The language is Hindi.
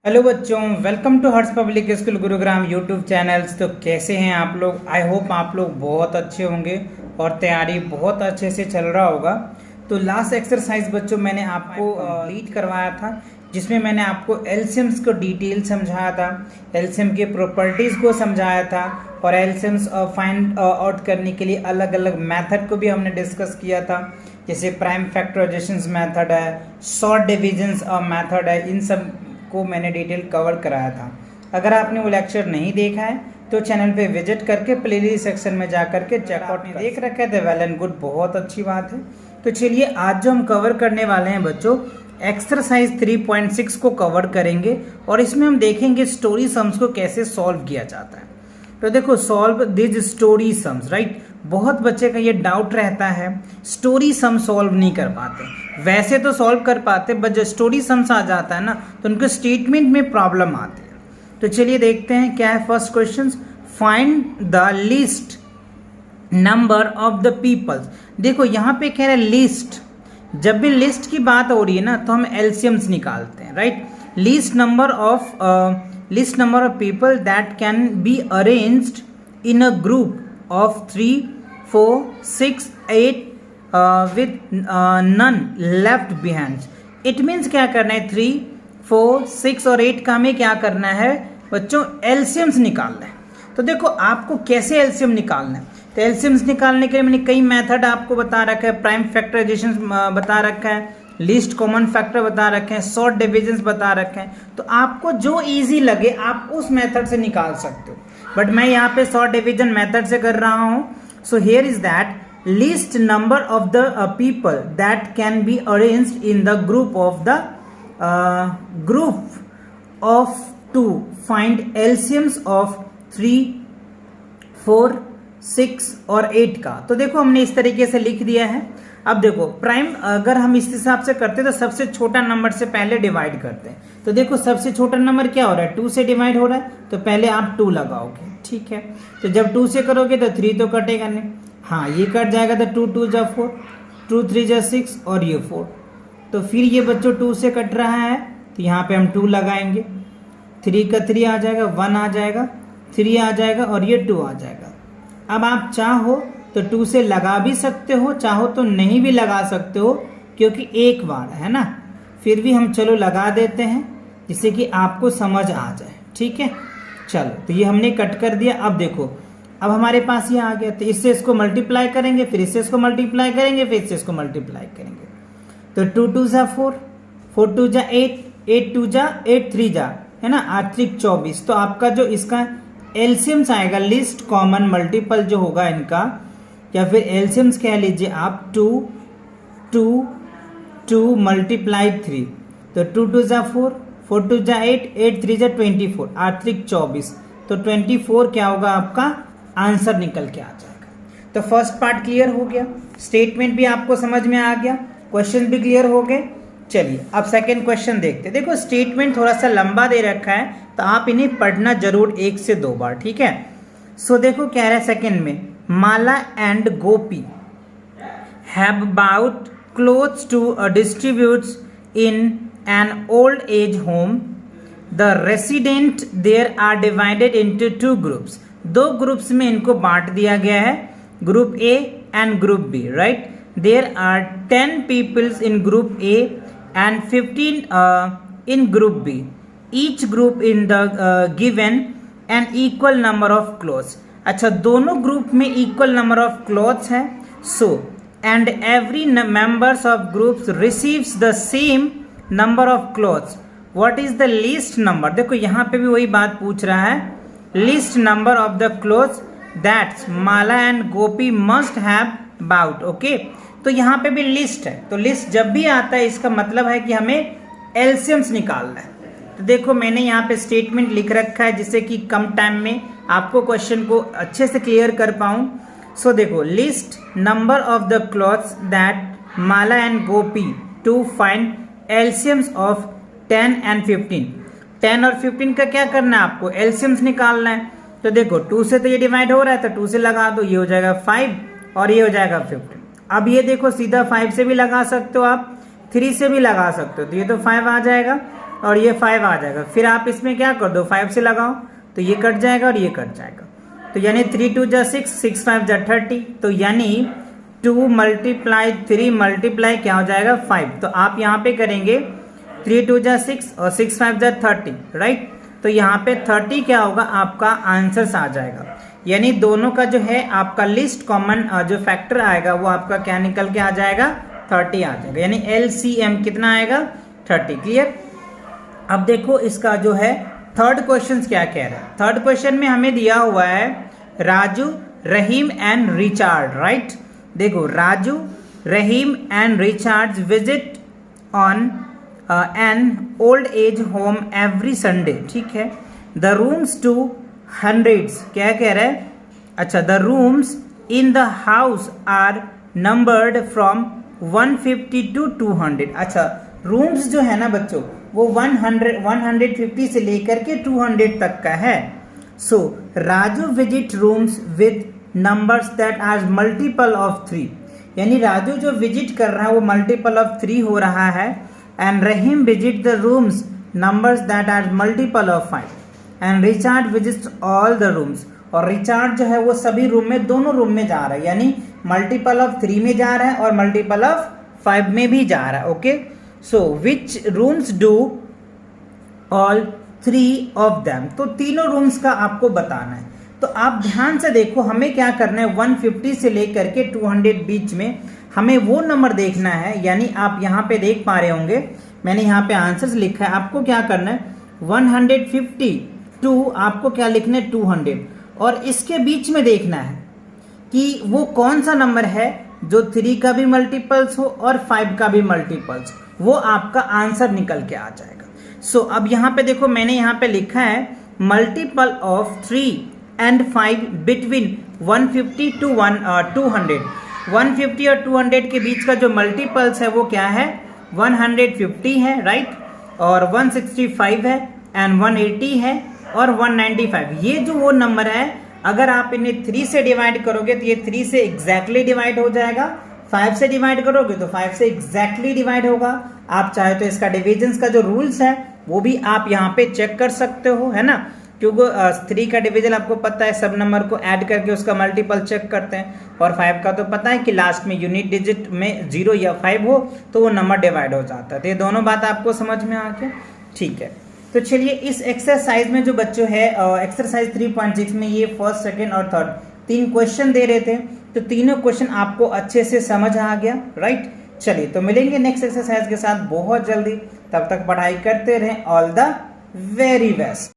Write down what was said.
हेलो बच्चों, welcome to Harsh public school Gurugram YouTube channels. तो कैसे हैं आप लोग? आई होप आप लोग बहुत अच्छे होंगे और तैयारी बहुत अच्छे से चल रहा होगा। तो लास्ट एक्सरसाइज बच्चों मैंने आपको कंप्लीट करवाया था, जिसमें मैंने आपको एलसीएम्स को डिटेल समझाया था, एलसीएम के प्रॉपर्टीज़ को समझाया था और एलसीएम्स फाइंड आउट करने के लिए अलग अलग मेथड को भी हमने डिस्कस किया था, जैसे प्राइम फैक्टराइजेशन मेथड है, शॉर्ट डिविजन्स मेथड है। इन सब को मैंने डिटेल कवर कराया था। अगर आपने वो लेक्चर नहीं देखा है तो चैनल पे विजिट करके प्लेलिस्ट सेक्शन में जा करके चेकआउट देख रखा है तो वेल एंड गुड, बहुत अच्छी बात है। तो चलिए आज जो हम कवर करने वाले हैं बच्चों, एक्सरसाइज 3.6 को कवर करेंगे और इसमें हम देखेंगे स्टोरी सम्स को कैसे सॉल्व किया जाता है। तो देखो, solve this story sums, right. बहुत बच्चे का ये डाउट रहता है, स्टोरी सम सॉल्व नहीं कर पाते। वैसे तो सॉल्व कर पाते, बट जब स्टोरी सम्स आ जाता है ना तो उनके स्टेटमेंट में प्रॉब्लम आती है। तो चलिए देखते हैं क्या है first question. Find the least number of the peoples. देखो यहाँ पे कह रहे हैं लिस्ट। जब भी लिस्ट की बात हो रही है ना तो हम एलसीएम्स निकालते हैं, right. List number of people that can be arranged in a group of 3, 4, 6, 8 with none left behind. It means क्या करना है, 3, 4, 6 और 8 का हमें क्या करना है बच्चों, एलसीएम्स निकालना है। तो देखो आपको कैसे एलसीएम निकालना है। तो एलसीएम्स निकालने के लिए मैंने कई मेथड आपको बता रखा है। प्राइम फैक्टराइजेशन बता रखा है, लिस्ट कॉमन फैक्टर बता रखे हैं, शॉर्ट डिविजन्स बता रखे हैं। तो आपको जो इजी लगे आप उस मेथड से निकाल सकते हो, बट मैं यहाँ पे शॉर्ट डिवीजन मेथड से कर रहा हूँ। So here is that list number of the people that can be arranged in the group of 2, find LCMs of 3, 4, 6 और 8 का। तो देखो हमने इस तरीके से लिख दिया है। अब देखो प्राइम अगर हम इस हिसाब से करते तो सबसे छोटा नंबर से पहले डिवाइड करते हैं। तो देखो सबसे छोटा नंबर क्या हो रहा है, 2 से डिवाइड हो रहा है, तो पहले आप 2 लगाओगे, ठीक है। तो जब 2 से करोगे तो 3 तो कटेगा नहीं, हाँ ये कट जाएगा, तो 2 2 जा 4, 2 3 जा 6 और ये 4। तो फिर ये बच्चों 2 से कट रहा है तो यहाँ पे हम 2 लगाएंगे, 3 का 3 आ जाएगा, 1 आ जाएगा, 3 आ जाएगा और ये 2 आ जाएगा। अब आप चाहो तो 2 से लगा भी सकते हो, चाहो तो नहीं भी लगा सकते हो, क्योंकि एक बार है ना। फिर भी हम चलो लगा देते हैं जिससे कि आपको समझ आ जाए, ठीक है। चलो तो ये हमने कट कर दिया। अब देखो अब हमारे पास ये आ गया, तो इससे इसको मल्टीप्लाई करेंगे, फिर इससे इसको मल्टीप्लाई करेंगे, फिर इससे इसको मल्टीप्लाई करेंगे। तो 2 2 जा 4, 4 2 जा 8, 8 2 जा 8 3 जा, है ना, 8 3 24। तो आपका जो इसका एलसीएम्स आएगा, लिस्ट कॉमन मल्टीपल जो होगा इनका, या फिर एलसीएम्स कह लीजिए आप, 2 2 2 मल्टीप्लाई 3। तो 2 2 जा 4, 4 2 जा 8, 8 3 जा 24, 8 3 24। तो 24 क्या होगा, आपका आंसर निकल के आ जाएगा। तो फर्स्ट पार्ट क्लियर हो गया, स्टेटमेंट भी आपको समझ में आ गया, क्वेश्चन भी क्लियर हो गए। चलिए अब सेकेंड क्वेश्चन देखते हैं। देखो स्टेटमेंट थोड़ा सा लंबा दे रखा है तो आप इन्हें पढ़ना जरूर 1 से 2 बार, ठीक है। सो देखो क्या है सेकेंड में, Mala and Gopi have bought clothes to distribute in an old age home. The residents there are divided into 2 groups. 2 groups में इनको बांट दिया गया है, group A and group B, right? There are 10 people in group A and 15 in group B. Each group in the given an equal number of clothes. अच्छा, दोनों ग्रुप में इक्वल नंबर ऑफ क्लॉथ्स है। So and every members of groups receives the same number of clothes. What is the least number? देखो यहाँ पे भी वही बात पूछ रहा है, least number of the clothes that's Mala and Gopi must have bought. Okay, तो यहाँ पे भी लिस्ट है, तो लिस्ट जब भी आता है इसका मतलब है कि हमें एलसीएम्स निकालना है। तो देखो मैंने यहाँ पे स्टेटमेंट लिख रखा है जिससे कि कम टाइम में आपको क्वेश्चन को अच्छे से क्लियर कर पाऊँ। सो देखो, list number of the clothes that Mala and Gopi to find LCMs of 10 and 15। 10 और 15 का क्या करना है, आपको एलसीएम्स निकालना है। तो देखो 2 से तो ये डिवाइड हो रहा है, तो 2 से लगा दो, ये हो जाएगा 5 और ये हो जाएगा 15। अब ये देखो सीधा 5 से भी लगा सकते हो आप, 3 से भी लगा सकते हो, तो ये तो 5 आ जाएगा और ये 5 आ जाएगा। फिर आप इसमें क्या कर दो, 5 से लगाओ तो ये कट जाएगा और ये कट जाएगा। तो यानी 3 2 जा 6, 6 5 जा 30। तो यानी 2 मल्टीप्लाई 3 मल्टीप्लाई क्या हो जाएगा 5। तो आप यहाँ पे करेंगे 3 2 जा 6 और 6 5 जा 30, राइट। तो यहाँ पे 30 क्या होगा, आपका आंसर आ जाएगा। यानी दोनों का जो है आपका लिस्ट कॉमन जो फैक्टर आएगा वो आपका क्या निकल के आ जाएगा, 30 आ जाएगा। यानी LCM कितना आएगा, 30। क्लियर। अब देखो इसका जो है थर्ड क्वेश्चन क्या कह रहा है। थर्ड क्वेश्चन में हमें दिया हुआ है Raju, Rahim and Richard, right. देखो Raju, Rahim and Richard visit on an old age home every Sunday, ठीक है। द रूम्स टू हंड्रेड्स, क्या कह रहा है, अच्छा, the rooms in the house are numbered from 150 to 200। अच्छा, रूम्स जो है ना बच्चों वो 150 से लेकर के 200 तक का है। So Raju visit rooms with numbers that are multiple of 3। यानी राजू जो विजिट कर रहा है वो मल्टीपल ऑफ 3 हो रहा है। And Rahim visit the rooms numbers that are multiple of 5। And Richard visit all the rooms, और रिचार्ड जो है वो सभी रूम में, दोनों रूम में जा रहा है। यानी मल्टीपल ऑफ 3 में जा रहा है और मल्टीपल ऑफ 5 में भी जा रहा है। Okay, so which rooms do all 3 of them. तो तीनों रूम्स का आपको बताना है। तो आप ध्यान से देखो, हमें क्या करना है, 150 से लेकर के 200 बीच में हमें वो नंबर देखना है। यानी आप यहाँ पे देख पा रहे होंगे मैंने यहाँ पे आंसर्स लिखा है। आपको क्या करना है, 150 टू आपको क्या लिखना है 200, और इसके बीच में देखना है कि वो कौन सा नंबर है जो 3 का भी मल्टीपल्स हो और 5 का भी मल्टीपल्स, वो आपका आंसर निकल के आ जाएगा। सो अब यहाँ पे देखो मैंने यहाँ पे लिखा है multiple of 3 and 5 between 150 to 200। 150 और 200 के बीच का जो मल्टीपल्स है वो क्या है, 150 है, राइट, और 165 है एंड 180 है और 195। ये जो वो नंबर है, अगर आप इन्हें 3 से डिवाइड करोगे तो ये 3 से एग्जैक्टली डिवाइड हो जाएगा। 5 से डिवाइड करोगे तो 5 से एग्जैक्टली डिवाइड होगा। आप चाहे तो इसका डिविजन्स का जो रूल्स है वो भी आप यहाँ पे चेक कर सकते हो, है ना, क्योंकि 3 का डिवीजन आपको पता है, सब नंबर को ऐड करके उसका मल्टीपल चेक करते हैं। और 5 का तो पता है कि लास्ट में यूनिट डिजिट में 0 या 5 हो तो वो नंबर डिवाइड हो जाता है। तो ये दोनों बात आपको समझ में आ गया, ठीक है। तो चलिए इस एक्सरसाइज में जो बच्चों है एक्सरसाइज 3.6 में ये फर्स्ट, सेकेंड और थर्ड 3 क्वेश्चन दे रहे थे। तो तीनों क्वेश्चन आपको अच्छे से समझ आ गया, राइट। चलिए तो मिलेंगे नेक्स्ट एक्सरसाइज के साथ बहुत जल्दी। तब तक पढ़ाई करते रहें। All the very best.